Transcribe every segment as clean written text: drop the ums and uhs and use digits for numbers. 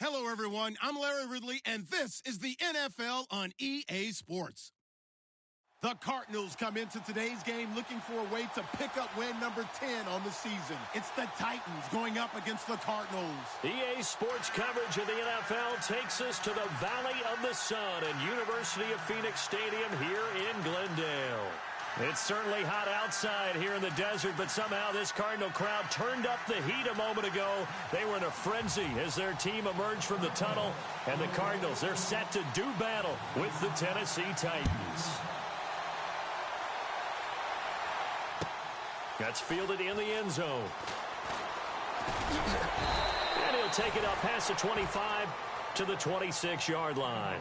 Hello, everyone. I'm Larry Ridley, and this is the NFL on EA Sports. The Cardinals come into today's game looking for a way to pick up win number 10 on the season. It's the Titans going up against the Cardinals. EA Sports coverage of the NFL takes us to the Valley of the Sun and University of Phoenix Stadium here in Glendale. It's certainly hot outside here in the desert, but somehow this Cardinal crowd turned up the heat a moment ago. They were in a frenzy as their team emerged from the tunnel, and the Cardinals, they're set to do battle with the Tennessee Titans. That's fielded in the end zone. And he'll take it up past the 25 to the 26-yard line.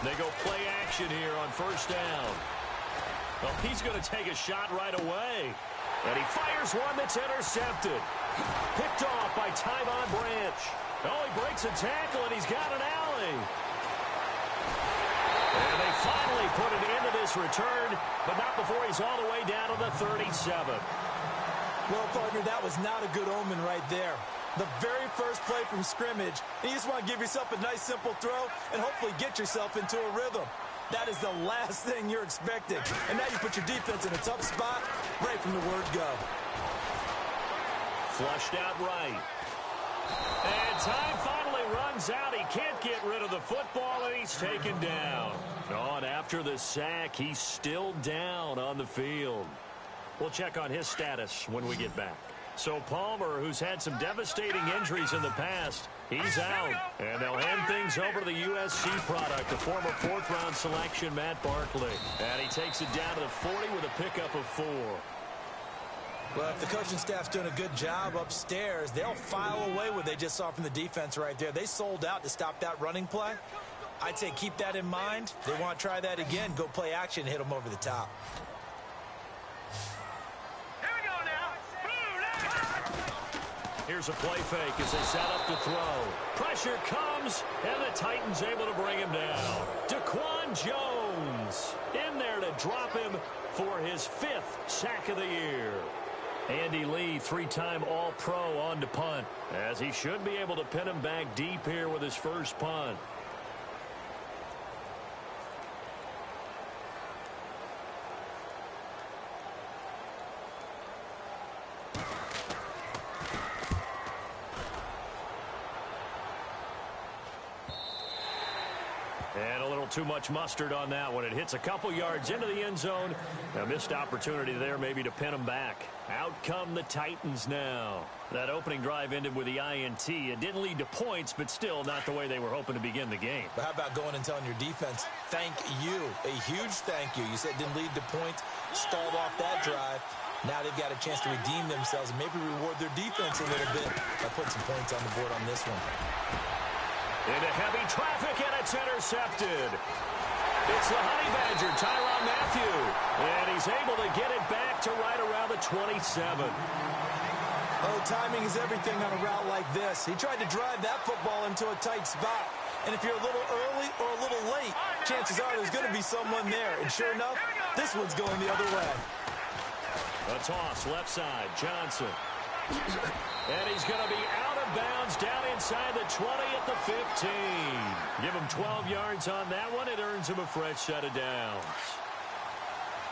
They go play action here on first down. Well, he's going to take a shot right away. And he fires one that's intercepted. Picked off by Tyvon Branch. Oh, he breaks a tackle, and he's got an alley. And they finally put an end to this return, but not before he's all the way down to the 37. Well, partner, that was not a good omen right there. The very first play from scrimmage, and you just want to give yourself a nice, simple throw and hopefully get yourself into a rhythm. That is the last thing you're expecting. And now you put your defense in a tough spot right from the word go. Flushed out right. And time finally runs out. He can't get rid of the football, and he's taken down. Oh, and after the sack, he's still down on the field. We'll check on his status when we get back. So Palmer, who's had some devastating injuries in the past, he's out. And they'll hand things over to the USC product, the former fourth-round selection, Matt Barkley. And he takes it down to the 40 with a pickup of 4. Well, if the coaching staff's doing a good job upstairs, they'll file away what they just saw from the defense right there. They sold out to stop that running play. I'd say keep that in mind. They want to try that again, go play action, hit them over the top. Here's a play fake as they set up to throw. Pressure comes, and the Titans able to bring him down. Daquan Jones in there to drop him for his 5th sack of the year. Andy Lee, 3-time All-Pro on to punt, as he should be able to pin him back deep here with his first punt. And a little too much mustard on that one. It hits a couple yards into the end zone. A missed opportunity there maybe to pin them back. Out come the Titans now. That opening drive ended with the INT. It didn't lead to points, but still not the way they were hoping to begin the game. But how about going and telling your defense, thank you, a huge thank you. You said it didn't lead to points, stalled off that drive. Now they've got a chance to redeem themselves and maybe reward their defense a little bit by putting some points on the board on this one. Into heavy traffic, and it's intercepted. It's the Honey Badger, Tyrann Mathieu. And he's able to get it back to right around the 27. Oh, timing is everything on a route like this. He tried to drive that football into a tight spot. And if you're a little early or a little late, chances are there's going to be someone there. And sure enough, this one's going the other way. A toss, left side, Johnson. And he's going to be out of bounds down inside the 20 at the 15. Give him 12 yards on that one. It earns him a fresh set of downs.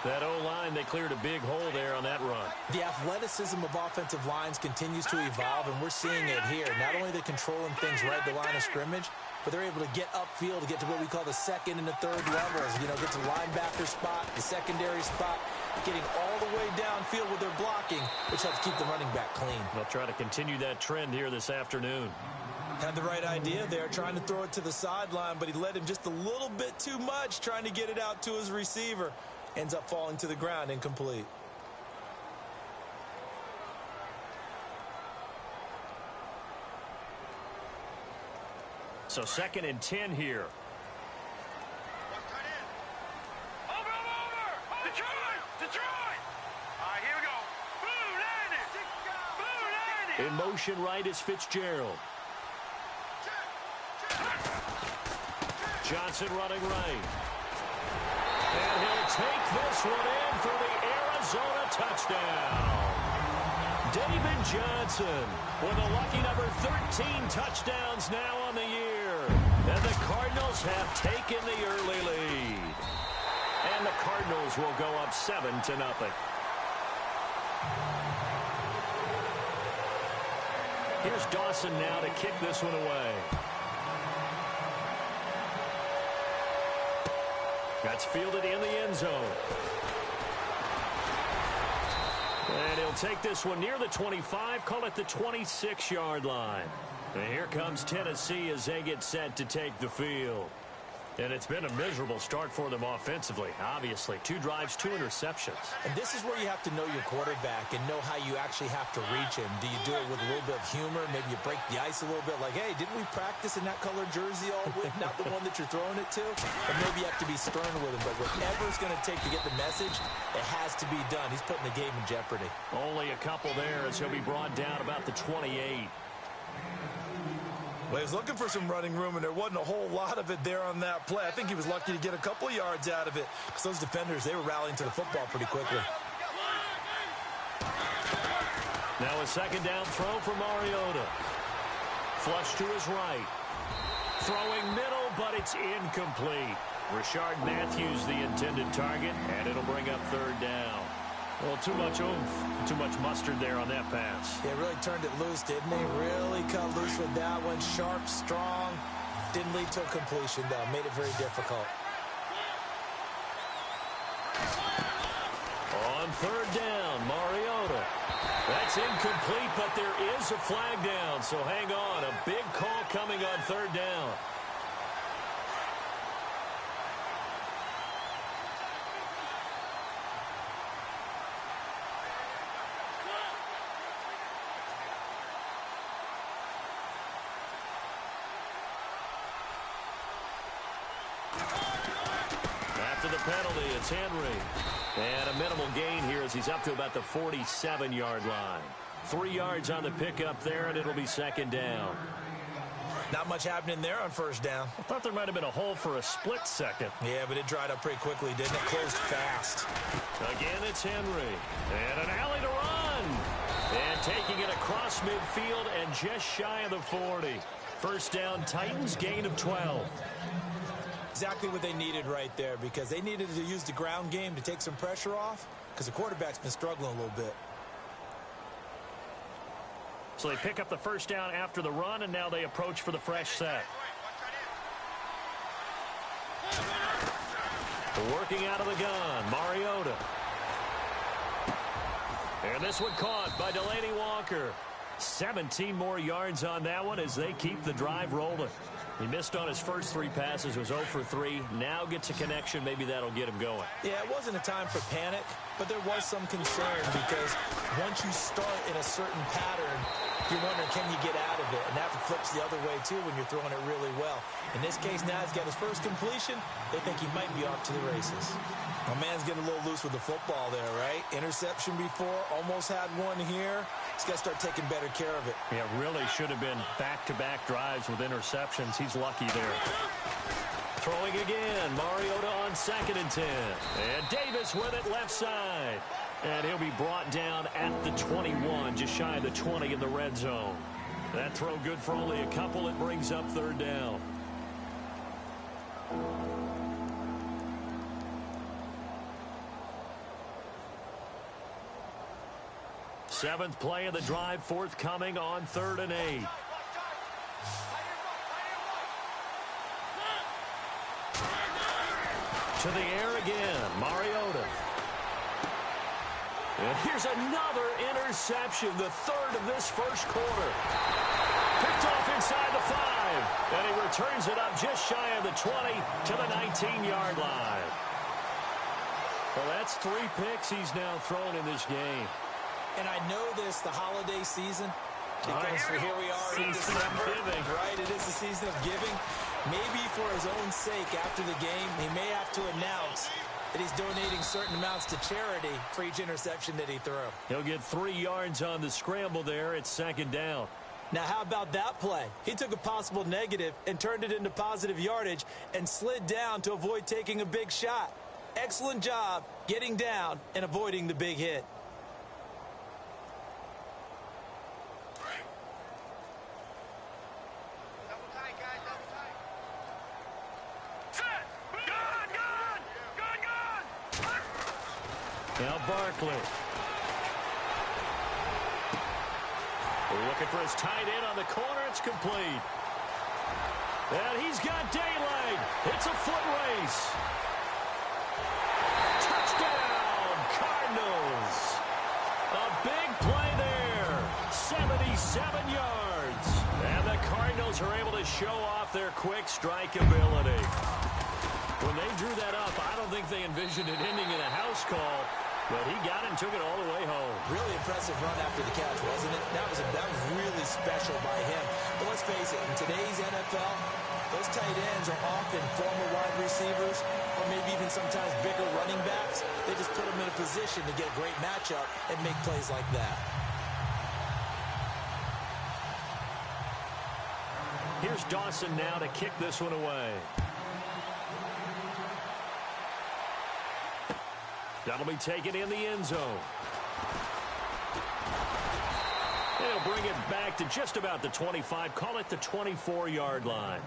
That O-line, they cleared a big hole there on that run. The athleticism of offensive lines continues to evolve, and we're seeing it here. Not only are they controlling things right at the line of scrimmage, but they're able to get upfield to get to what we call the second and the third levels. You know, get to linebacker spot, the secondary spot, getting all the way downfield with their blocking, which helps keep the running back clean. They'll try to continue that trend here this afternoon. Had the right idea there, trying to throw it to the sideline, but he led him just a little bit too much, trying to get it out to his receiver. Ends up falling to the ground, incomplete. So 2nd and 10 here. Detroit! All right, here we go. Blue landed! Blue In motion right is Fitzgerald. Johnson running right. And he'll take this one in for the Arizona touchdown. David Johnson with a lucky number 13 touchdowns now on the year. And the Cardinals have taken the early lead. And the Cardinals will go up 7-0. Here's Dawson now to kick this one away. That's fielded in the end zone. And he'll take this one near the 25, call it the 26-yard line. And here comes Tennessee as they get set to take the field. And it's been a miserable start for them offensively, obviously. 2 drives, 2 interceptions. And this is where you have to know your quarterback and know how you actually have to reach him. Do you do it with a little bit of humor? Maybe you break the ice a little bit like, hey, didn't we practice in that colored jersey all week? Not the one that you're throwing it to? Or maybe you have to be stern with him. But whatever it's going to take to get the message, it has to be done. He's putting the game in jeopardy. Only a couple there as he'll be brought down about the 28. Well, he was looking for some running room, and there wasn't a whole lot of it there on that play. I think he was lucky to get a couple of yards out of it because those defenders, they were rallying to the football pretty quickly. Now a second down throw for Mariota. Flush to his right. Throwing middle, but it's incomplete. Rashard Matthews the intended target, and it'll bring up third down. Well, too much oomph, too much mustard there on that pass. Yeah, really turned it loose, didn't he? Really cut loose with that one. Sharp, strong. Didn't lead to a completion, though. Made it very difficult. On third down, Mariota. That's incomplete, but there is a flag down, so hang on. A big call coming on third down. After the penalty, it's Henry. And a minimal gain here as he's up to about the 47-yard line. 3 yards on the pickup there, and it'll be second down. Not much happening there on first down. I thought there might have been a hole for a split second. Yeah, but it dried up pretty quickly, didn't it? Closed fast. Again, it's Henry. And an alley to run. And taking it across midfield and just shy of the 40. First down, Titans, gain of 12. Exactly what they needed right there, because they needed to use the ground game to take some pressure off, because the quarterback's been struggling a little bit. So they pick up the first down after the run, and now they approach for the fresh set. Working out of the gun, Mariota. And this one caught by Delaney Walker. 17 more yards on that one as they keep the drive rolling. He missed on his first 3 passes, was 0 for 3. Now gets a connection. Maybe that'll get him going. Yeah, it wasn't a time for panic, but there was some concern because once you start in a certain pattern, you're wondering, can you get out of it? And that flips the other way, too, when you're throwing it really well. In this case, now he's got his first completion. They think he might be off to the races. My man's getting a little loose with the football there, right? Interception before, almost had one here. He's got to start taking better care of it. Yeah, really should have been back-to-back drives with interceptions. He's lucky there. Throwing again, Mariota on 2nd and 10. And Davis with it left side. And he'll be brought down at the 21, just shy of the 20 in the red zone. That throw good for only a couple. It brings up third down. Seventh play of the drive forthcoming on 3rd and 8. To the air again, Mariota. And here's another interception, the 3rd of this first quarter. Picked off inside the 5, and he returns it up just shy of the 20 to the 19-yard line. Well, that's 3 picks he's now thrown in this game. And I know this, the holiday season, because here we are in December, right? It is the season of giving. Maybe for his own sake, after the game, he may have to announce that he's donating certain amounts to charity for each interception that he threw. He'll get 3 yards on the scramble there. It's 2nd down. Now, how about that play? He took a possible negative and turned it into positive yardage and slid down to avoid taking a big shot. Excellent job getting down and avoiding the big hit. Now Barkley. We're looking for his tight end on the corner. It's complete. And he's got daylight. It's a foot race. Touchdown, Cardinals. A big play there. 77 yards. And the Cardinals are able to show off their quick strike ability. When they drew that up, I don't think they envisioned it ending in a house call, but he got it and took it all the way home. Really impressive run after the catch, wasn't it? That was really special by him. But let's face it, in today's NFL, those tight ends are often former wide receivers or maybe even sometimes bigger running backs. They just put them in a position to get a great matchup and make plays like that. Here's Dawson now to kick this one away. That'll be taken in the end zone. They'll bring it back to just about the 25. Call it the 24-yard line.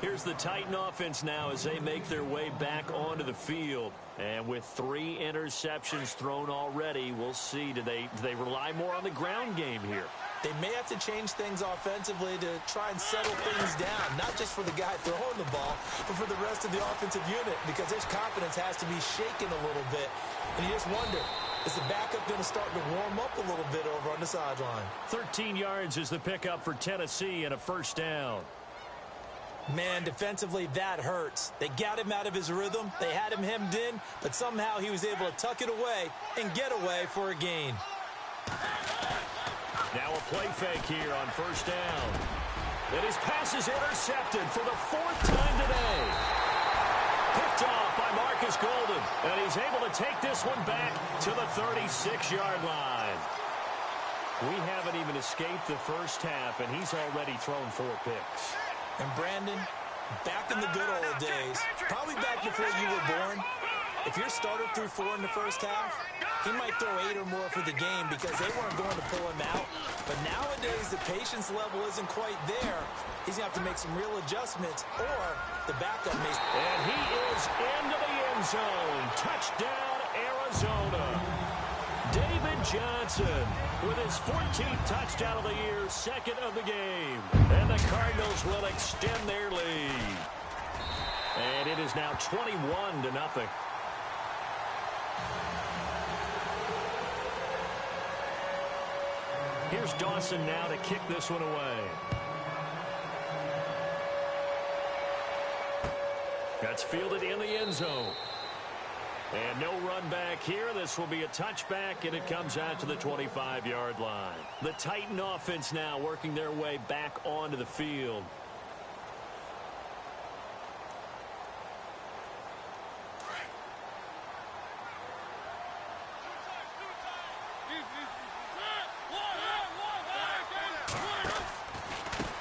Here's the Titan offense now as they make their way back onto the field. And with 3 interceptions thrown already, we'll see. Do they rely more on the ground game here? They may have to change things offensively to try and settle things down, not just for the guy throwing the ball, but for the rest of the offensive unit, because his confidence has to be shaken a little bit. And you just wonder, is the backup going to start to warm up a little bit over on the sideline? 13 yards is the pickup for Tennessee and a 1st down. Man, defensively, that hurts. They got him out of his rhythm. They had him hemmed in, but somehow he was able to tuck it away and get away for a gain. Now a play fake here on 1st down. And his pass is intercepted for the 4th time today. Picked off by Marcus Golden. And he's able to take this one back to the 36-yard line. We haven't even escaped the first half, and he's already thrown 4 picks. And Brandon, back in the good old days, probably back before you were born, if your starter threw 4 in the first half, he might throw 8 or more for the game because they weren't going to pull him out. But nowadays, the patience level isn't quite there. He's going to have to make some real adjustments, or the backup may. And he is into the end zone. Touchdown, Arizona. David Johnson with his 14th touchdown of the year, 2nd of the game. And the Cardinals will extend their lead. And it is now 21-0. Here's Dawson now to kick this one away. That's fielded in the end zone. And no run back here. This will be a touchback, and it comes out to the 25-yard line. The Titan offense now working their way back onto the field.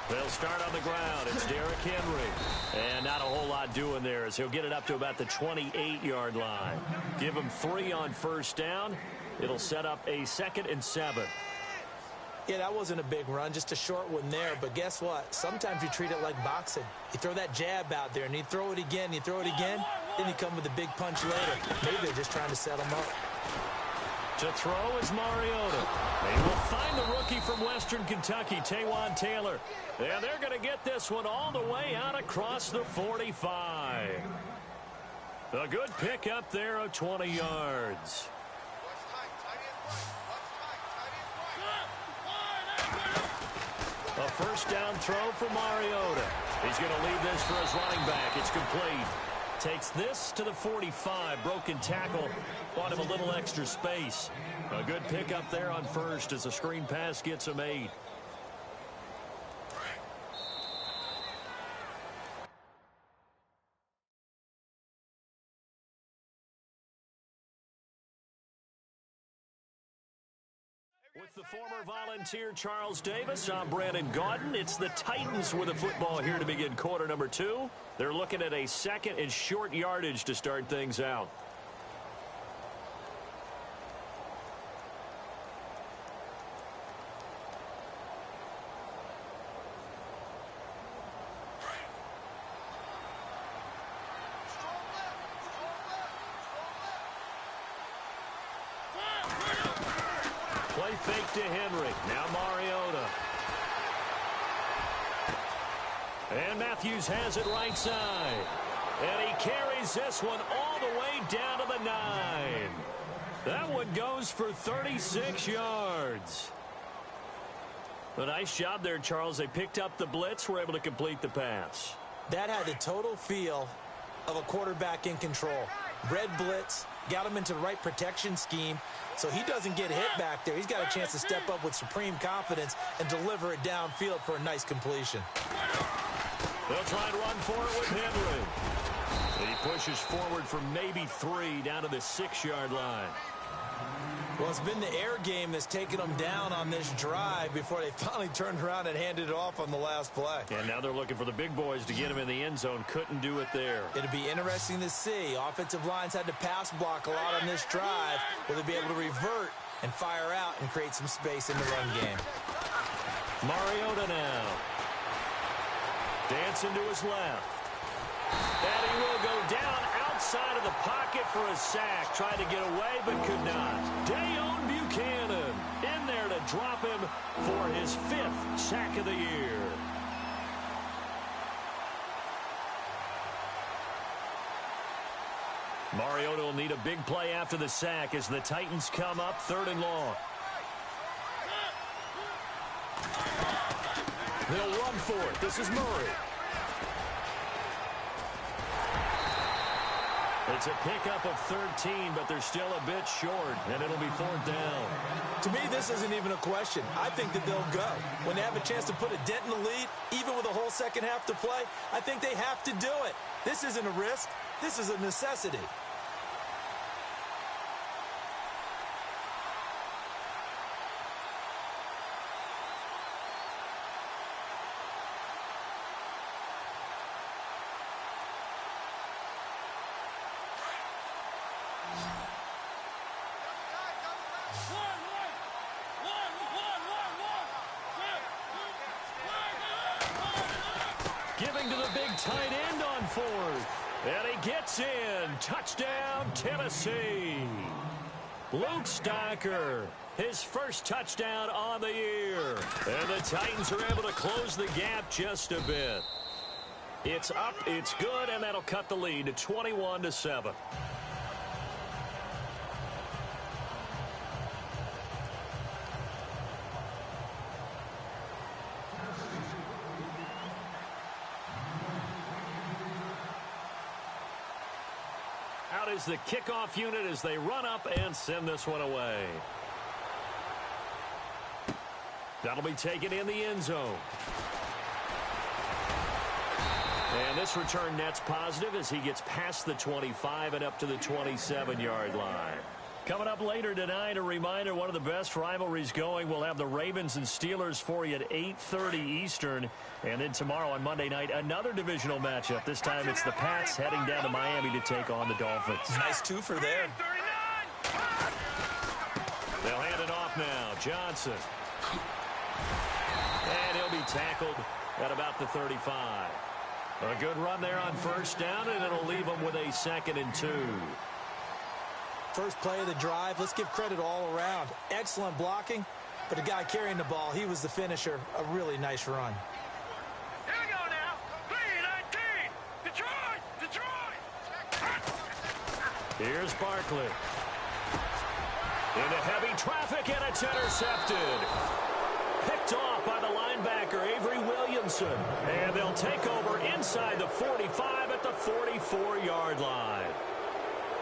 They'll start on the ground. It's Derrick Henry. And not a whole lot doing there as he'll get it up to about the 28-yard line. Give him 3 on 1st down. It'll set up a 2nd and 7. Yeah, that wasn't a big run, just a short one there. But guess what? Sometimes you treat it like boxing. You throw that jab out there, and you throw it again, you throw it again, then you come with a big punch later. Maybe they're just trying to set him up. To throw is Mariota. They will find the rookie from Western Kentucky, Taywan Taylor. And they're going to get this one all the way out across the 45. A good pick up there of 20 yards. A 1st down throw for Mariota. He's going to lead this for his running back. It's complete. Takes this to the 45. Broken tackle. Bought him a little extra space. A good pickup there on 1st as the screen pass gets him 8. With the former Volunteer Charles Davis, I'm Brandon Gaudin. It's the Titans with the football here to begin quarter number 2. They're looking at a second and short yardage to start things out. Play fake to Henry. Now Mariota. And Matthews has it right side. And he carries this one all the way down to the 9. That one goes for 36 yards. A nice job there, Charles. They picked up the blitz, were able to complete the pass. That had the total feel of a quarterback in control. Red blitz, got him into the right protection scheme, so he doesn't get hit back there. He's got a chance to step up with supreme confidence and deliver it downfield for a nice completion. They'll try and run for it with Henry. And he pushes forward for maybe 3 down to the 6-yard line. Well, it's been the air game that's taken them down on this drive before they finally turned around and handed it off on the last play. And now they're looking for the big boys to get him in the end zone. Couldn't do it there. It'll be interesting to see. Offensive lines had to pass block a lot on this drive. Will they be able to revert and fire out and create some space in the run game? Mariota now. Dancing to his left. And he will go down outside of the pocket for a sack. Tried to get away, but could not. Dayon Buchanan in there to drop him for his 5th sack of the year. Mariota will need a big play after the sack as the Titans come up 3rd and long. They'll run for it. This is Murray. It's a pickup of 13, but they're still a bit short, and it'll be 4th down. To me, this isn't even a question. I think that they'll go. When they have a chance to put a dent in the lead, even with a whole second half to play, I think they have to do it. This isn't a risk. This is a necessity. Giving to the big tight end on 4th. And he gets in. Touchdown, Tennessee. Luke Stocker, his first touchdown on the year. And the Titans are able to close the gap just a bit. It's up, it's good, and that'll cut the lead to 21-7. Out is the kickoff unit as they run up and send this one away. That'll be taken in the end zone. And this return net's positive as he gets past the 25 and up to the 27-yard line. Coming up later tonight, a reminder, one of the best rivalries going. We'll have the Ravens and Steelers for you at 8:30 Eastern. And then tomorrow on Monday night, another divisional matchup. This time it's the Pats heading down to Miami to take on the Dolphins. Nice twofer there. They'll hand it off now. Johnson. And he'll be tackled at about the 35. A good run there on 1st down, and it'll leave them with a 2nd and 2. First play of the drive. Let's give credit all around. Excellent blocking, but the guy carrying the ball, he was the finisher. A really nice run. Here we go now. 3-19. Detroit. Here's Barkley. Into heavy traffic, and it's intercepted. Picked off by the linebacker, Avery Williamson. And they'll take over inside the 45 at the 44-yard line.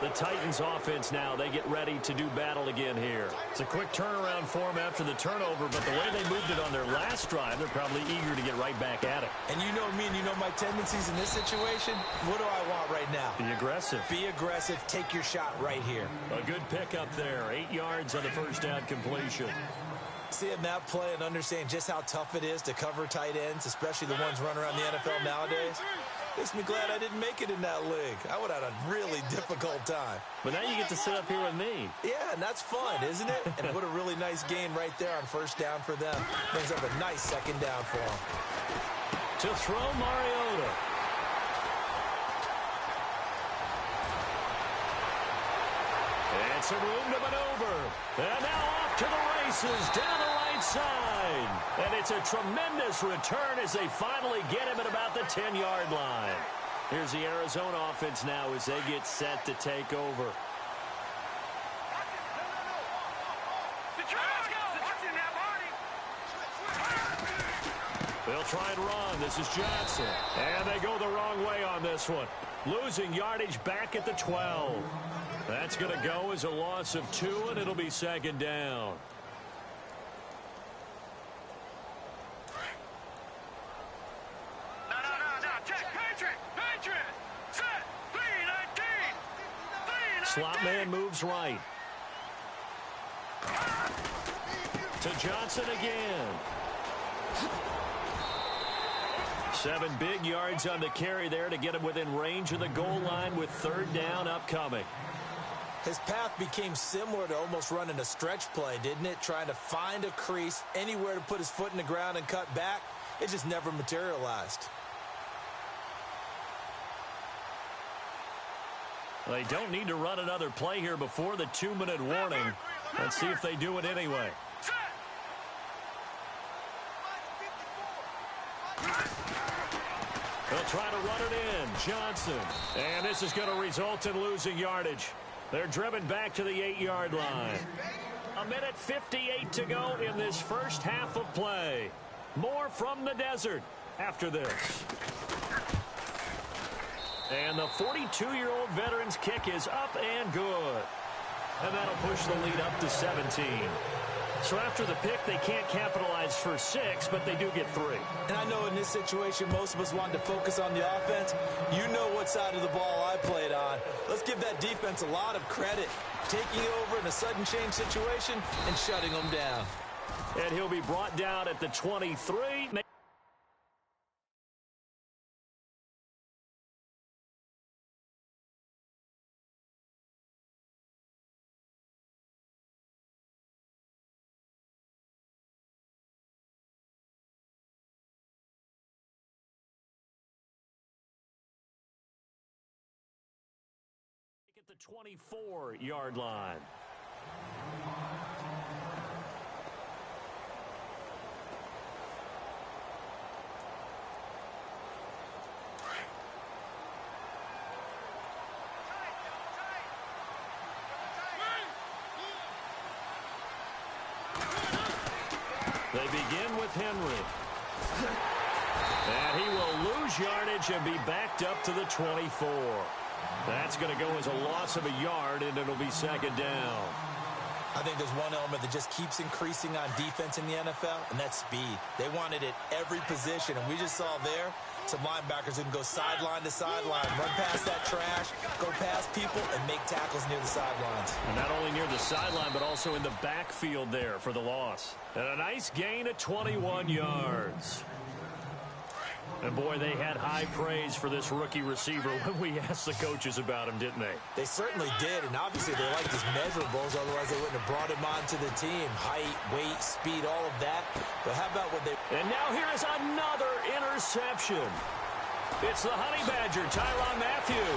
The Titans offense now, they get ready to do battle again here. It's a quick turnaround for them after the turnover, but the way they moved it on their last drive, they're probably eager to get right back at it. And you know me and you know my tendencies in this situation. What do I want right now? Be aggressive. Be aggressive. Take your shot right here. A good pickup there. 8 yards on the 1st down completion. Seeing that play and understanding just how tough it is to cover tight ends, especially the ones running around the NFL nowadays, makes me glad I didn't make it in that league. I would have had a really difficult time. But now you get to sit up here with me. Yeah, and that's fun, isn't it? And what a really nice gain right there on first down for them. Brings up a nice second down for them. To throw, Mariota. And some room to maneuver. And now off to the races down the right side. And it's a tremendous return as they finally get him at about the 10-yard line. Here's the Arizona offense now as they get set to take over. They'll try and run. This is Johnson. And they go the wrong way on this one. Losing yardage back at the 12. That's going to go as a loss of 2, and it'll be second down. No. Check. Patriot. Set. 3-19. Slot man moves right. To Johnson again. 7 big yards on the carry there to get him within range of the goal line with third down upcoming. His path became similar to almost running a stretch play, didn't it? Trying to find a crease, anywhere to put his foot in the ground and cut back. It just never materialized. They don't need to run another play here before the 2-minute warning. Let's see if they do it anyway. They'll try to run it in. Johnson. And this is going to result in losing yardage. They're driven back to the 8-yard line. 1:58 to go in this first half of play. More from the desert after this. And the 42-year-old veteran's kick is up and good. And that'll push the lead up to 17. So after the pick, they can't capitalize for 6, but they do get 3. And I know in this situation, most of us wanted to focus on the offense. You know what side of the ball I played on. Let's give that defense a lot of credit. Taking over in a sudden change situation and shutting them down. And he'll be brought down at the 23. At the 24-yard line. They begin with Henry. And he will lose yardage and be backed up to the 24. That's going to go as a loss of a yard, and it'll be second down. I think there's one element that just keeps increasing on defense in the NFL, and that's speed. They want it at every position, and we just saw there some linebackers who can go sideline to sideline, run past that trash, go past people, and make tackles near the sidelines. And not only near the sideline, but also in the backfield there for the loss. And a nice gain of 21 yards. And, boy, they had high praise for this rookie receiver when we asked the coaches about him, didn't they? They certainly did, and obviously they liked his measurables. Otherwise, they wouldn't have brought him onto the team. Height, weight, speed, all of that. But how about what they... And now here is another interception. It's the Honey Badger, Tyrann Mathieu.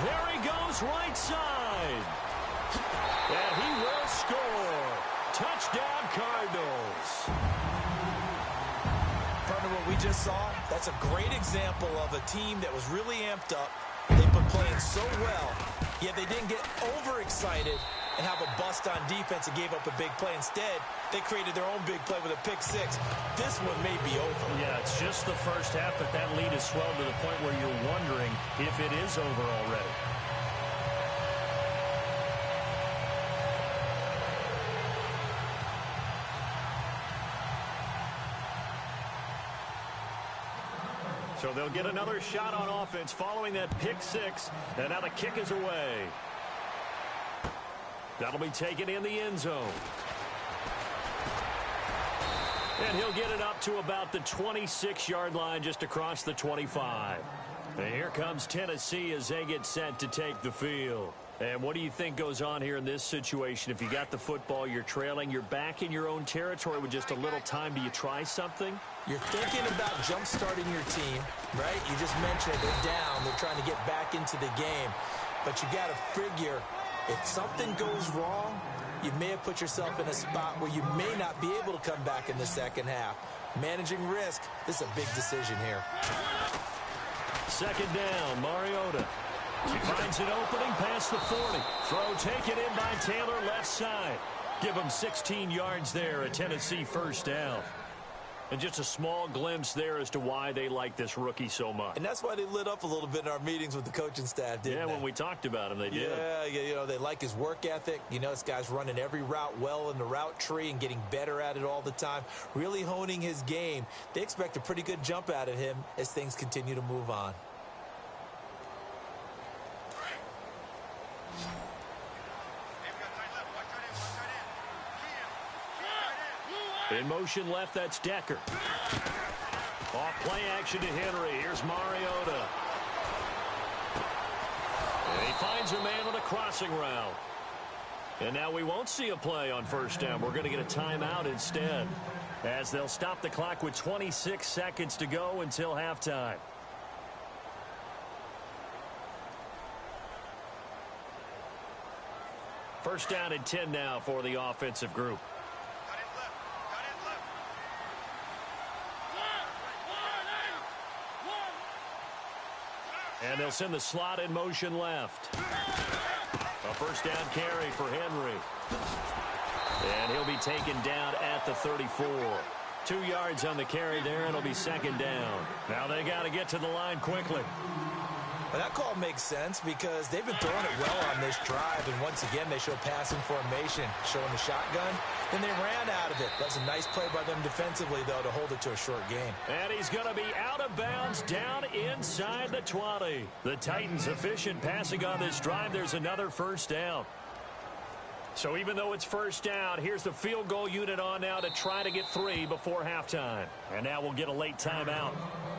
There he goes, right side. And he will score. Touchdown, Cardinals. Partner, what we just saw, that's a great example of a team that was really amped up. They've been playing so well, yet they didn't get overexcited and have a bust on defense and gave up a big play. Instead, they created their own big play with a pick six. This one may be over. Yeah, it's just the first half, but that lead has swelled to the point where you're wondering if it is over already. So they'll get another shot on offense following that pick six, and now the kick is away. That'll be taken in the end zone. And he'll get it up to about the 26-yard line, just across the 25. And here comes Tennessee as they get set to take the field. And what do you think goes on here in this situation? If you got the football, you're trailing, you're back in your own territory with just a little time. Do you try something? You're thinking about jump-starting your team, right? You just mentioned it. They're down. They're trying to get back into the game. But you got to figure, if something goes wrong, you may have put yourself in a spot where you may not be able to come back in the second half. Managing risk, this is a big decision here. Second down, Mariota. He finds an opening past the 40. Throw taken in by Taylor, left side. Give him 16 yards there, a Tennessee first down. And just a small glimpse there as to why they like this rookie so much. And that's why they lit up a little bit in our meetings with the coaching staff, didn't they? Yeah, when we talked about him, they did. Yeah, they like his work ethic. This guy's running every route well in the route tree and getting better at it all the time, really honing his game. They expect a pretty good jump out of him as things continue to move on. In motion left, that's Decker. Off play action to Henry. Here's Mariota. And he finds a man on a crossing route. And now we won't see a play on first down. We're going to get a timeout instead, as they'll stop the clock with 26 seconds to go until halftime. First down and 10 now for the offensive group. And they'll send the slot in motion left. A first down carry for Henry. And he'll be taken down at the 34. 2 yards on the carry there, and it'll be second down. Now they got to get to the line quickly. Well, that call makes sense because they've been throwing it well on this drive, and once again they show passing formation, showing the shotgun. Then they ran out of it. That's a nice play by them defensively, though, to hold it to a short game. And he's going to be out of bounds down inside the 20. The Titans efficient passing on this drive. There's another first down. So even though it's first down, here's the field goal unit on now to try to get 3 before halftime. And now we'll get a late timeout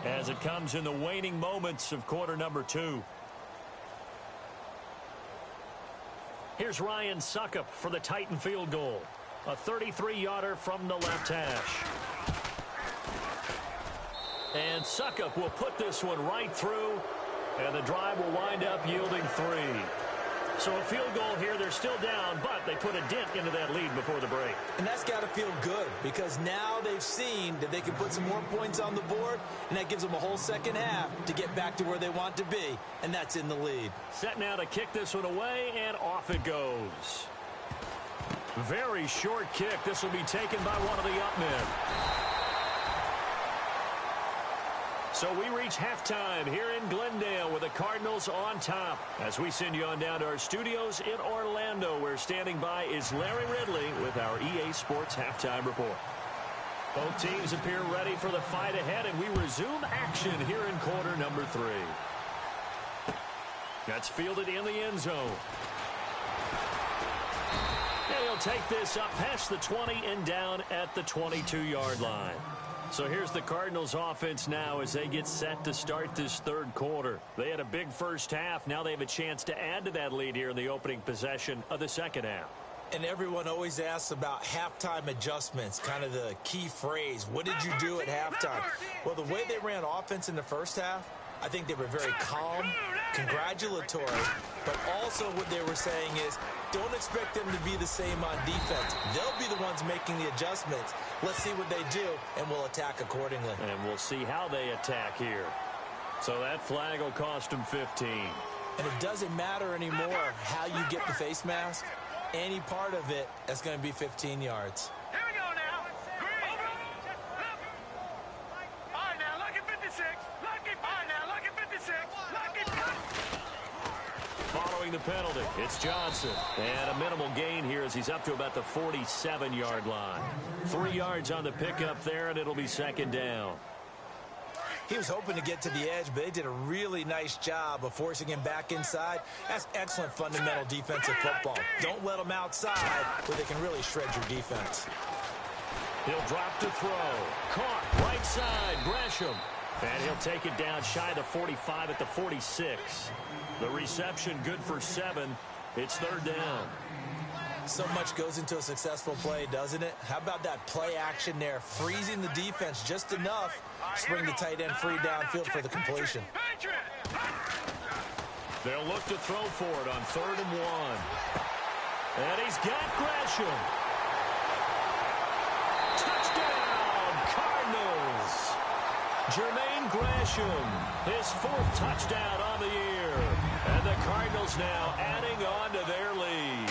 as it comes in the waning moments of quarter number 2. Here's Ryan Suckup for the Titan field goal. A 33-yarder from the left hash. And Suckup will put this one right through, and the drive will wind up yielding 3. So a field goal here. They're still down, but they put a dent into that lead before the break. And that's got to feel good because now they've seen that they can put some more points on the board, and that gives them a whole second half to get back to where they want to be, and that's in the lead. Set now to kick this one away, and off it goes. Very short kick. This will be taken by one of the up men. So we reach halftime here in Glendale with the Cardinals on top. As we send you on down to our studios in Orlando, where standing by is Larry Ridley with our EA Sports Halftime Report. Both teams appear ready for the fight ahead, and we resume action here in quarter number 3. That's fielded in the end zone. And he'll take this up past the 20 and down at the 22-yard line. So here's the Cardinals offense now as they get set to start this third quarter. They had a big first half. Now they have a chance to add to that lead here in the opening possession of the second half. And everyone always asks about halftime adjustments, kind of the key phrase. What did you do at halftime? Well, the way they ran offense in the first half, I think they were very calm, congratulatory, but also what they were saying is don't expect them to be the same on defense. They'll be the ones making the adjustments. Let's see what they do, and we'll attack accordingly. And we'll see how they attack here. So that flag will cost them 15. And it doesn't matter anymore how you get the face mask. Any part of it, that's going to be 15 yards. Here we go now. Green. All right, now, look at 56. Lucky. All right, now, look at 56. Lucky. Following the penalty, it's Johnson. And a minimal gain here as he's up to about the 47-yard line. 3 yards on the pickup there, and it'll be second down. He was hoping to get to the edge, but they did a really nice job of forcing him back inside. That's excellent fundamental defensive football. Don't let them outside where they can really shred your defense. He'll drop to throw. Caught right side, Gresham. And he'll take it down shy of the 45 at the 46. The reception good for 7. It's third down. So much goes into a successful play, doesn't it? How about that play action there, freezing the defense just enough to bring the tight end free downfield for the completion. They'll look to throw for it on 3rd and 1. And he's got Gresham. Touchdown, Cardinals. Jermaine Gresham, his 4th touchdown on the year. And the Cardinals now adding on to their lead.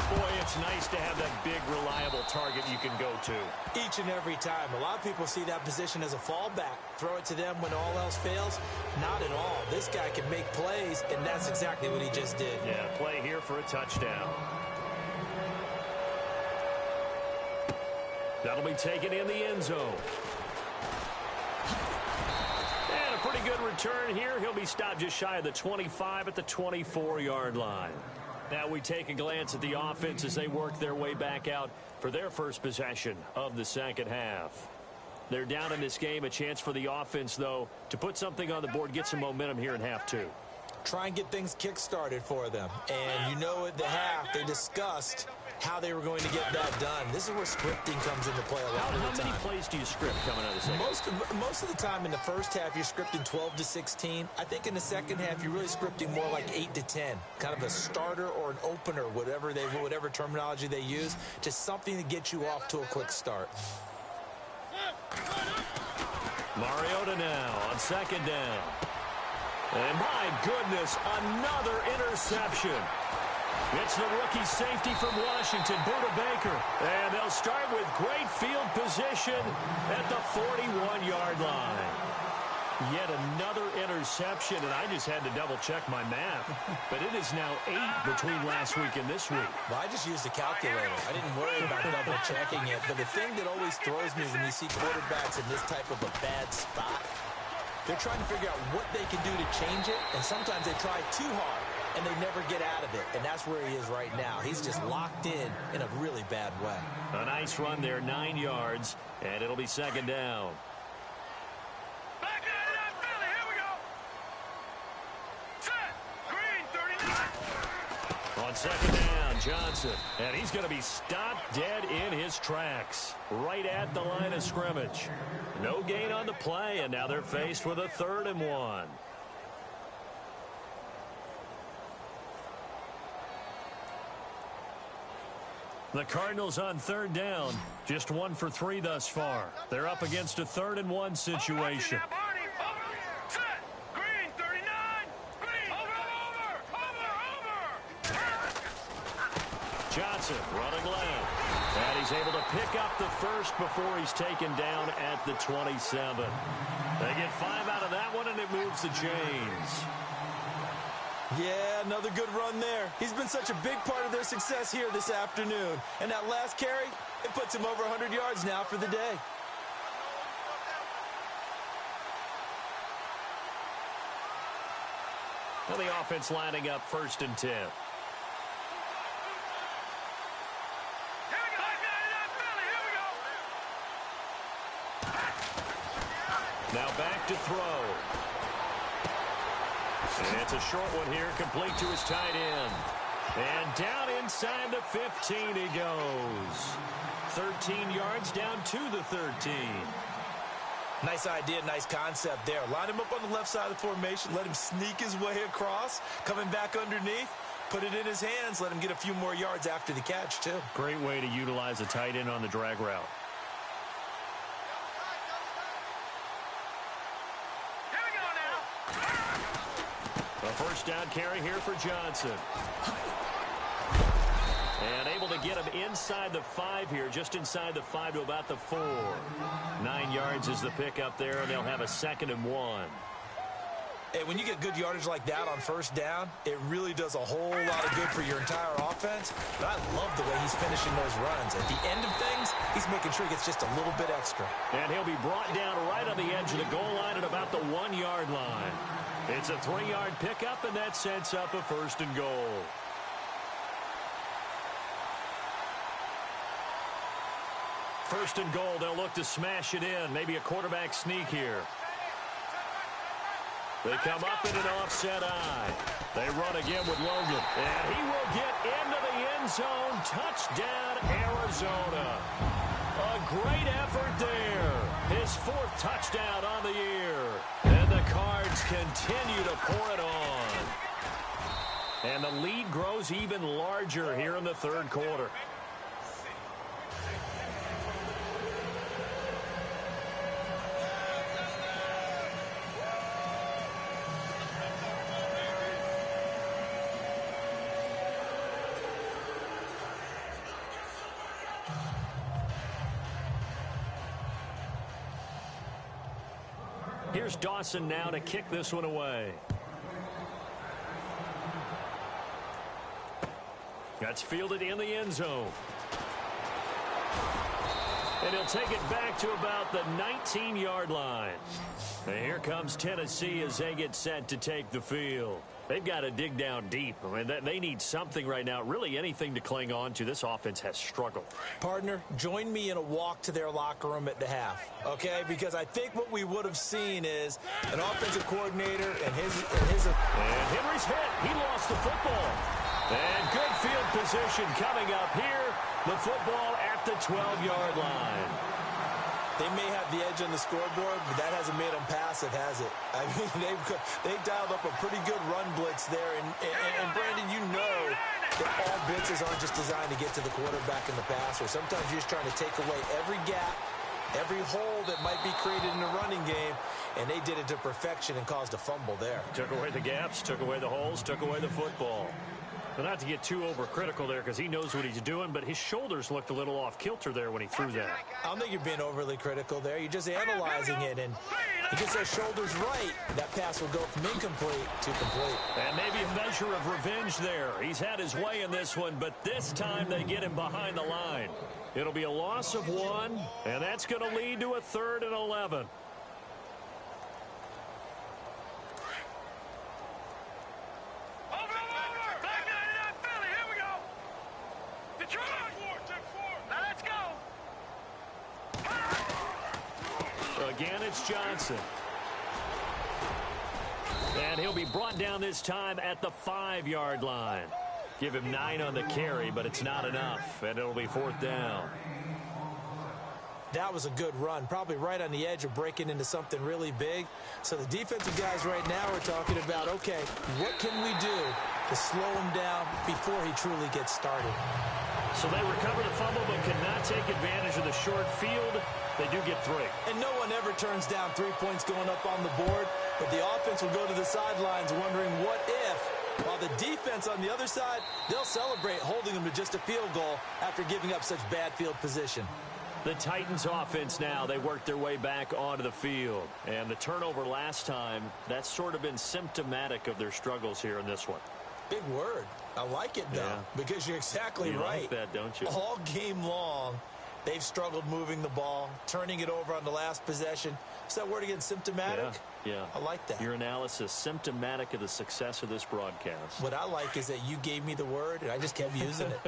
Boy, it's nice to have that big, reliable target you can go to. Each and every time. A lot of people see that position as a fallback. Throw it to them when all else fails. Not at all. This guy can make plays, and that's exactly what he just did. Yeah, play here for a touchdown. That'll be taken in the end zone. And a pretty good return here. He'll be stopped just shy of the 25 at the 24-yard line. Now we take a glance at the offense as they work their way back out for their first possession of the second half. They're down in this game. A chance for the offense, though, to put something on the board, get some momentum here in half 2. Try and get things kick-started for them. And you know at the half, they discussed how they were going to get that done. This is where scripting comes into play a lot of the time. How many plays do you script coming out of the second? Most of the time in the first half, you're scripting 12 to 16. I think in the second half, you're really scripting more like 8 to 10. Kind of a starter or an opener, whatever terminology they use. Just something to get you off to a quick start. Mariota now on 2nd down. And my goodness, another interception. It's the rookie safety from Washington, Buda Baker. And they'll start with great field position at the 41-yard line. Yet another interception, and I just had to double-check my math. But it is now 8 between last week and this week. Well, I just used a calculator. I didn't worry about double-checking it. But the thing that always throws me when you see quarterbacks in this type of a bad spot, they're trying to figure out what they can do to change it, and sometimes they try too hard, and they never get out of it, and that's where he is right now. He's just locked in a really bad way. A nice run there, 9 yards, and it'll be 2nd down. Back in that Philly, here we go. Set, green, 39. On 2nd down, Johnson, and he's going to be stopped dead in his tracks, right at the line of scrimmage. No gain on the play, and now they're faced with a 3rd and 1. The Cardinals on 3rd down, just 1 for 3 thus far. They're up against a 3rd and 1 situation. Set, green, 39. Green, over. Johnson running left. And he's able to pick up the first before he's taken down at the 27. They get 5 out of that one, and it moves the chains. Yeah, another good run there. He's been such a big part of their success here this afternoon. And that last carry, it puts him over 100 yards now for the day. Well, the offense lining up 1st and 10. Now back to throw. And it's a short one here, complete to his tight end. And down inside the 15 he goes. 13 yards down to the 13. Nice idea, nice concept there. Line him up on the left side of the formation, let him sneak his way across, coming back underneath, put it in his hands, let him get a few more yards after the catch, too. Great way to utilize a tight end on the drag route. A 1st down carry here for Johnson. And able to get him inside the 5 here, just inside the 5 to about the 4. 9 yards is the pickup there, and they'll have a 2nd and 1. And when you get good yardage like that on 1st down, it really does a whole lot of good for your entire offense. But I love the way he he's finishing those runs. At the end of things, he's making sure he gets just a little bit extra. And he'll be brought down right on the edge of the goal line at about the 1-yard line. It's a 3-yard pickup, and that sets up a 1st and goal. First and goal, they'll look to smash it in. Maybe a quarterback sneak here. They come up in an offset eye. They run again with Logan. And he will get into the end zone. Touchdown, Arizona. A great effort there. His 4th touchdown on the year. And the Cards continue to pour it on. And the lead grows even larger here in the 3rd quarter. Here's Dawson now to kick this one away. That's fielded in the end zone. And he'll take it back to about the 19-yard line. And here comes Tennessee as they get set to take the field. They've got to dig down deep. I mean, they need something right now, really anything to cling on to. This offense has struggled. Partner, join me in a walk to their locker room at the half, okay? Because I think what we would have seen is an offensive coordinator and And Henry's hit. He lost the football. And good field position coming up here. The football at the 12-yard line. They may have the edge on the scoreboard, but that hasn't made them passive, has it? I mean, they've dialed up a pretty good run blitz there. And Brandon, you know that all blitzes aren't just designed to get to the quarterback in the passer. Sometimes you're just trying to take away every gap, every hole that might be created in the running game, and they did it to perfection and caused a fumble there. Took away the gaps, took away the holes, took away the football. But not to get too overcritical there because he knows what he's doing, but his shoulders looked a little off kilter there when he threw that. I don't think you're being overly critical there. You're just analyzing it, and he gets those shoulders right. That pass will go from incomplete to complete. And maybe a measure of revenge there. He's had his way in this one, but this time they get him behind the line. It'll be a loss of 1, and that's going to lead to a 3rd and 11. Again, it's Johnson. And he'll be brought down this time at the 5-yard line. Give him 9 on the carry, but it's not enough, and it'll be 4th down. That was a good run, probably right on the edge of breaking into something really big. So the defensive guys right now are talking about, okay, what can we do to slow him down before he truly gets started? So they recover the fumble but cannot take advantage of the short field. They do get 3. And no one ever turns down 3 points going up on the board, but the offense will go to the sidelines wondering what if. While the defense on the other side, they'll celebrate holding them to just a field goal after giving up such bad field position. The Titans offense now, they worked their way back onto the field. And the turnover last time, that's sort of been symptomatic of their struggles here in this one. Big word. I like it, though, because you're exactly right. You like that, don't you? All game long, they've struggled moving the ball, turning it over on the last possession. What's that word again, symptomatic? Yeah. I like that. Your analysis, symptomatic of the success of this broadcast. What I like is that you gave me the word, and I just kept using it.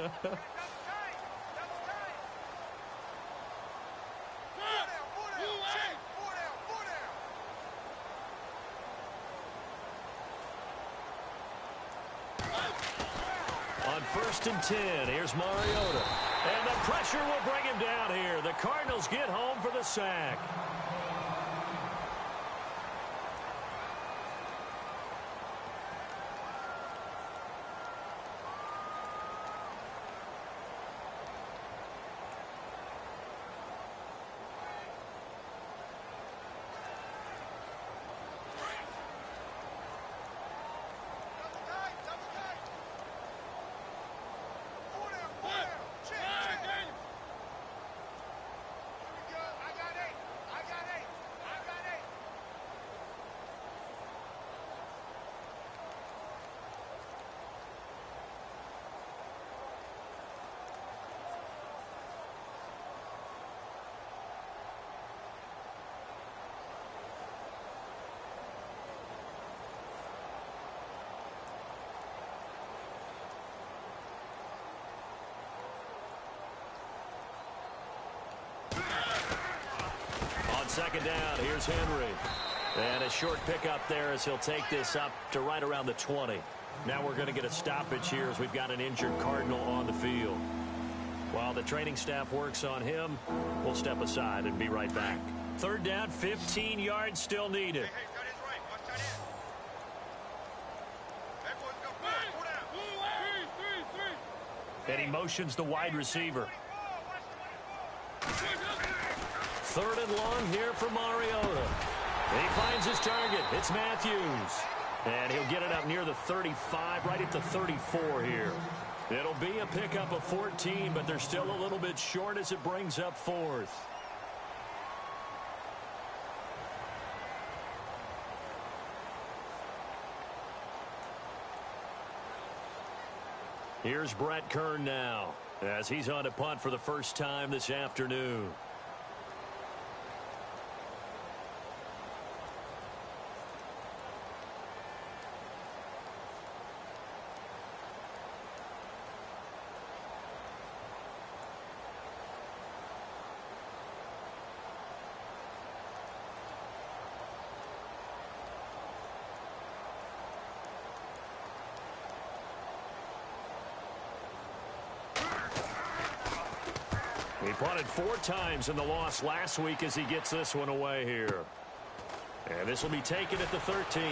On 1st and 10, here's Mariota. And the pressure will bring him down here. The Cardinals get home for the sack. second down. Here's Henry. And a short pickup there as he'll take this up to right around the 20. Now we're going to get a stoppage here as we've got an injured Cardinal on the field. While the training staff works on him, we'll step aside and be right back. Third down, 15 yards still needed. And he motions the wide receiver. Third and long here for Mariota. He finds his target. It's Matthews. And he'll get it up near the 35, right at the 34 here. It'll be a pickup of 14, but they're still a little bit short as it brings up fourth. Here's Brett Kern now as he's on to punt for the first time this afternoon. He punted 4 times in the loss last week as he gets this one away here. And this will be taken at the 13.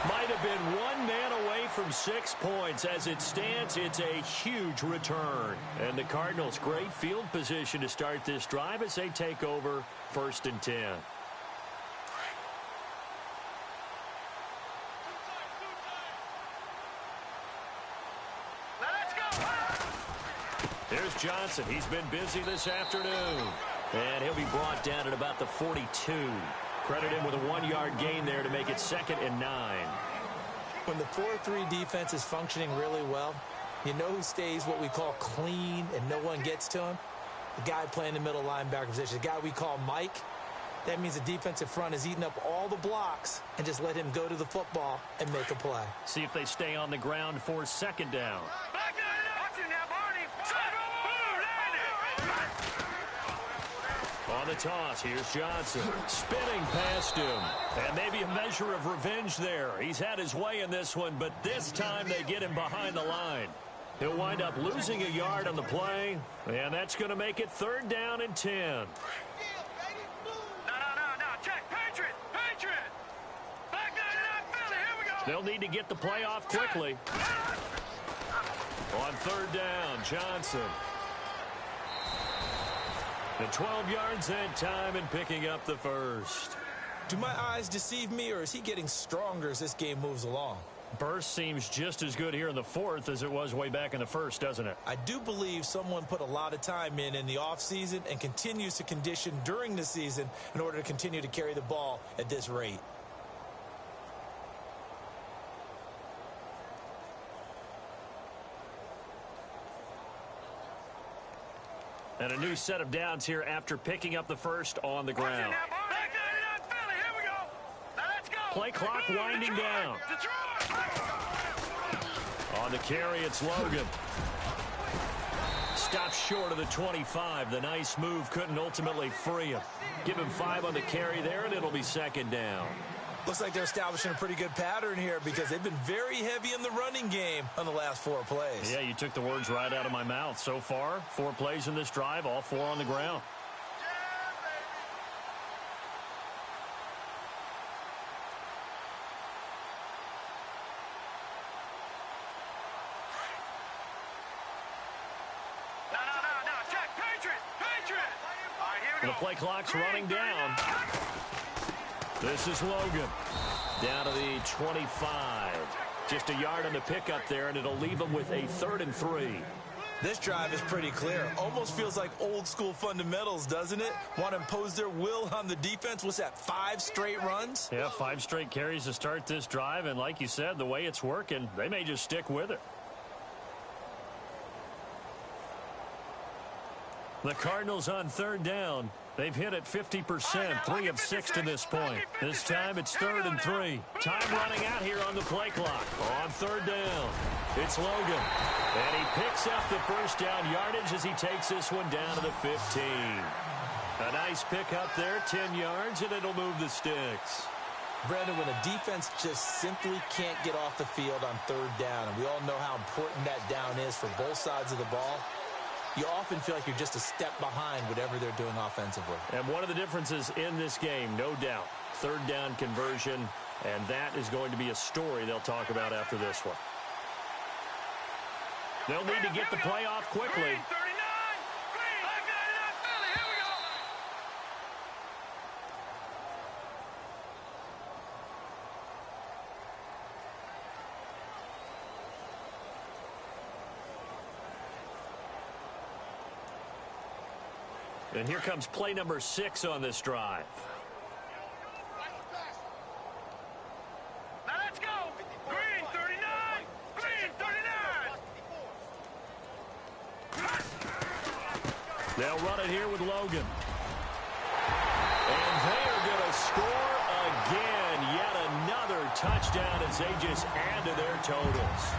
Might have been one man away from 6 points. As it stands, it's a huge return. And the Cardinals, great field position to start this drive as they take over 1st and 10. Here's Johnson. He's been busy this afternoon. And he'll be brought down at about the 42. Credit him with a 1-yard gain there to make it 2nd and 9. When the 4-3 defense is functioning really well, you know who stays what we call clean and no one gets to him? The guy playing the middle linebacker position, the guy we call Mike. That means the defensive front is eating up all the blocks and just let him go to the football and make a play. See if they stay on the ground for 2nd down. On the toss, here's Johnson. Spinning past him. And maybe a measure of revenge there. He's had his way in this one, but this time they get him behind the line. He'll wind up losing a yard on the play, and that's going to make it 3rd down and 10. No. Check. Patriot. Back down, Philly. Here we go. They'll need to get the play off quickly. On 3rd down, Johnson. And 12 yards that time and picking up the first. Do my eyes deceive me, or is he getting stronger as this game moves along? Burst seems just as good here in the 4th as it was way back in the 1st, doesn't it? I do believe someone put a lot of time in the offseason and continues to condition during the season in order to continue to carry the ball at this rate. And a new set of downs here after picking up the first on the ground. Play clock winding down. On the carry, it's Logan. Stops short of the 25. The nice move couldn't ultimately free him. Give him 5 on the carry there, and it'll be 2nd down. Looks like they're establishing a pretty good pattern here because they've been very heavy in the running game on the last 4 plays. Yeah, you took the words right out of my mouth. So far, 4 plays in this drive, all 4 on the ground. No. Check. Patriot. All right, here we go. The play clock's running down. This is Logan. Down to the 25. Just a yard on the pickup there, and it'll leave them with a 3rd and 3. This drive is pretty clear. Almost feels like old school fundamentals, doesn't it? Want to impose their will on the defense. What's that, 5 straight runs? Yeah, 5 straight carries to start this drive, and like you said, the way it's working, they may just stick with it. The Cardinals on third down. They've hit it 50%, 3 of 6 to this point. This time it's 3rd and 3. Time running out here on the play clock. On third down, it's Logan. And he picks up the first down yardage as he takes this one down to the 15. A nice pick up there, 10 yards, and it'll move the sticks. Brandon, when a defense just simply can't get off the field on third down, and we all know how important that down is for both sides of the ball, you often feel like you're just a step behind whatever they're doing offensively. And one of the differences in this game, no doubt, third down conversion, and that is going to be a story they'll talk about after this one. They'll need to get the play off quickly. And here comes play number 6 on this drive. Now let's go. Green 39. Green 39. They'll run it here with Logan. And they are going to score again. Yet another touchdown as they just add to their totals.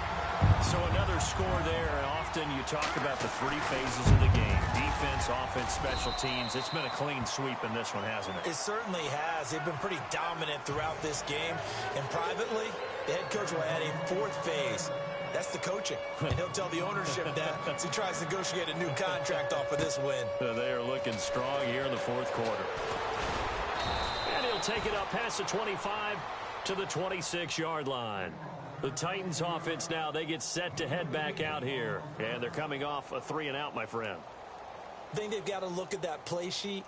So another score there. Often you talk about the 3 phases of the game. Defense, offense, special teams. It's been a clean sweep in this one, hasn't it? It certainly has. They've been pretty dominant throughout this game. And privately, the head coach will add a 4th phase. That's the coaching. And he'll tell the ownership that as he tries to negotiate a new contract off of this win. They are looking strong here in the 4th quarter. And he'll take it up past the 25 to the 26-yard line. The Titans offense now, they get set to head back out here. And they're coming off a 3-and-out, my friend. I think they've got to look at that play sheet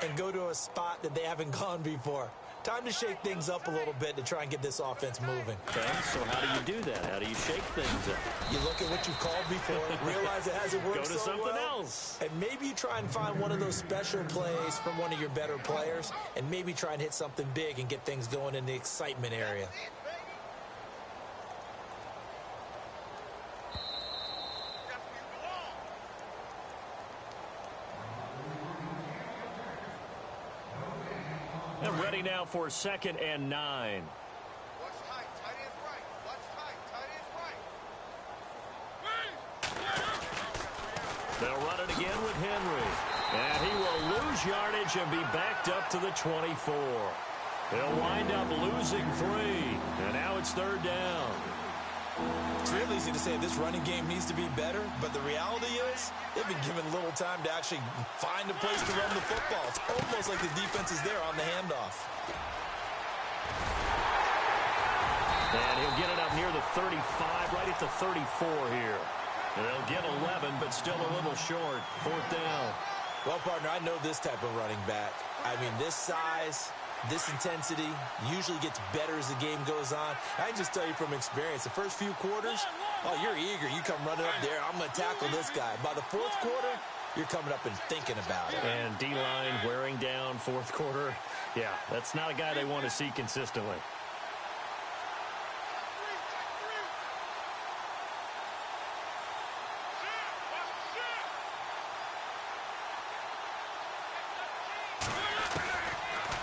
and go to a spot that they haven't gone before. Time to shake things up a little bit to try and get this offense moving. Okay, so how do you do that? How do you shake things up? You look at what you've called before, realize it hasn't worked so well. Go to something else. And maybe you try and find one of those special plays from one of your better players, and maybe try and hit something big and get things going in the excitement area. And ready now for 2nd and 9. Watch tight. Tight end's right. Watch tight. Tight end's right. They'll run it again with Henry. And he will lose yardage and be backed up to the 24. They'll wind up losing 3. And now it's 3rd down. It's real easy to say this running game needs to be better, but the reality is they've been given little time to actually find a place to run the football. It's almost like the defense is there on the handoff. And he'll get it up near the 35, right at the 34 here. And they'll get 11, but still a little short. 4th down. Well, partner, I know this type of running back. I mean, this size, this intensity usually gets better as the game goes on. I can just tell you from experience, the first few quarters, oh, you're eager. You come running up there, I'm going to tackle this guy. By the 4th quarter, you're coming up and thinking about it. And D-line wearing down 4th quarter. Yeah, that's not a guy they want to see consistently.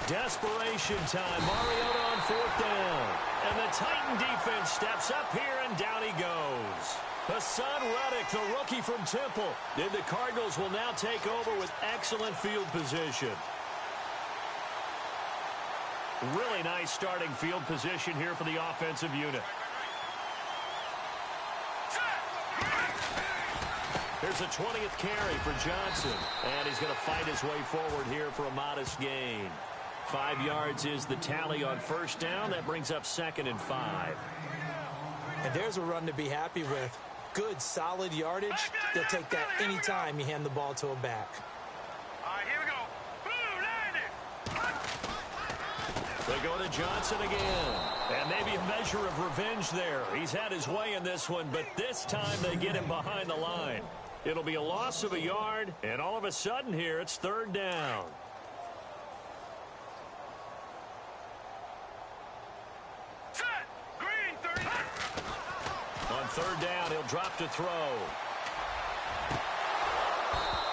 Desperation time. Mariota on 4th down. And the Titan defense steps up here, and down he goes. Hassan Reddick, the rookie from Temple. And the Cardinals will now take over with excellent field position. Really nice starting field position here for the offensive unit. Here's a 20th carry for Johnson. And he's going to fight his way forward here for a modest gain. 5 yards is the tally on 1st down. That brings up 2nd and 5. And there's a run to be happy with. Good, solid yardage. They'll take that anytime you hand the ball to a back. All right, here we go. Blue, landing. They go to Johnson again. And maybe a measure of revenge there. He's had his way in this one, but this time they get him behind the line. It'll be a loss of a yard, and all of a sudden here it's 3rd down. On 3rd down, he'll drop to throw.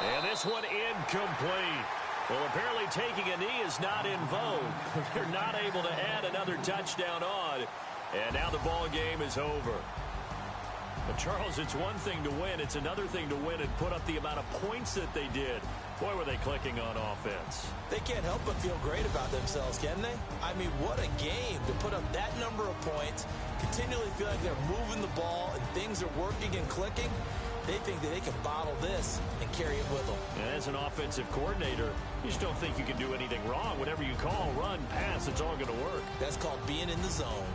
And this one incomplete. Well, apparently taking a knee is not in vogue. They're not able to add another touchdown on. And now the ball game is over. But Charles, it's one thing to win. It's another thing to win and put up the amount of points that they did. Boy, were they clicking on offense. They can't help but feel great about themselves, can they? I mean, what a game to put up that number of points, continually feel like they're moving the ball and things are working and clicking. They think that they can bottle this and carry it with them. And as an offensive coordinator, you just don't think you can do anything wrong. Whatever you call, run, pass, it's all going to work. That's called being in the zone.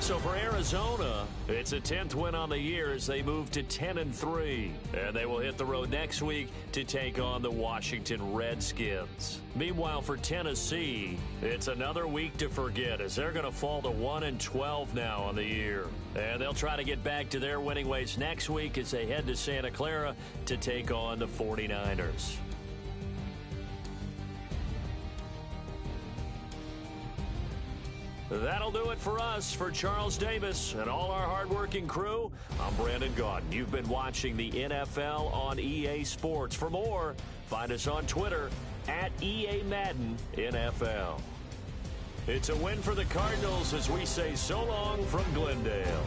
So for Arizona, it's a 10th win on the year as they move to 10-3. And they will hit the road next week to take on the Washington Redskins. Meanwhile, for Tennessee, it's another week to forget as they're going to fall to 1-12 now on the year. And they'll try to get back to their winning ways next week as they head to Santa Clara to take on the 49ers. That'll do it for us. For Charles Davis and all our hardworking crew, I'm Brandon Gaudin. You've been watching the NFL on EA Sports. For more, find us on Twitter at EA Madden NFL. It's a win for the Cardinals as we say so long from Glendale.